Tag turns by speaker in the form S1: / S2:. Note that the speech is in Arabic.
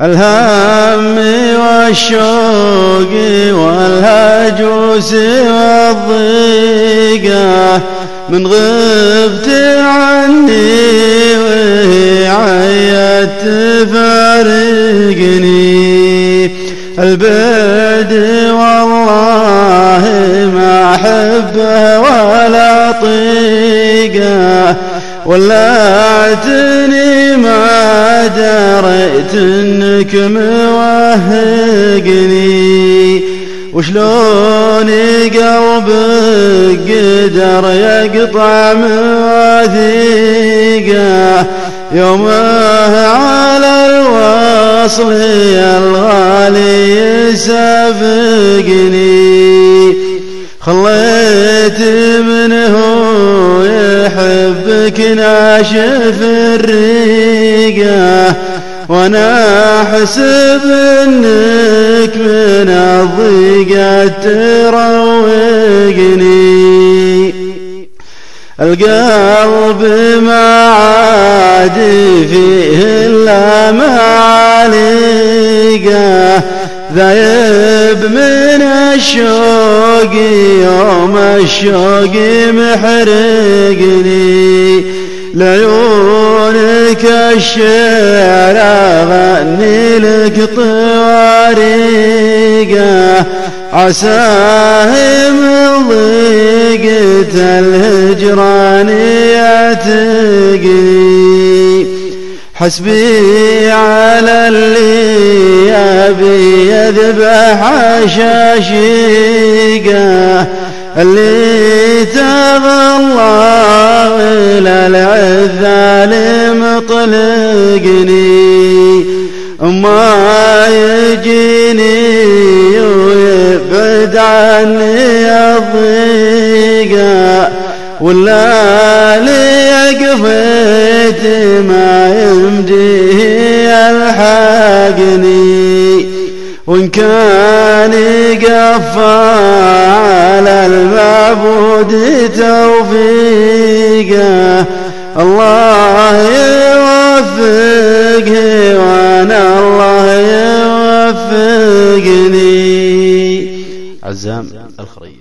S1: الهم والشوق والهجوس والضيقة من غبت عني وهي عيت تفارقني. البعد والله ما أحبه ولا طيقه، ولعتني ما دريت انك موهقني. وشلون قلبك قدر يقطع مواثيقه يومه على الوصل يا الغالي يسابقني. خليت منه يحبك ناشف الريقه، وانا احسب انك من الضيقه تروقني. القلب ما عاد فيه الا معالقه، ذايب من الشوق يوم الشوق محرقني. لعيونك الشعر اغني لك طواريقه، عساه من ضيقة الهجران يعتقني. حسبي على اللي يبي يذبح شاشيقه، اللي تغلى إلى العذال مطلقني. ما يجيني ويبعد عني الضيقه، ولا لي قفيت ما يمديه يلحقني. وإن كان قفى على المعبود توفيقه، الله يوفقه وانا الله يوفقني. عزام الخريج.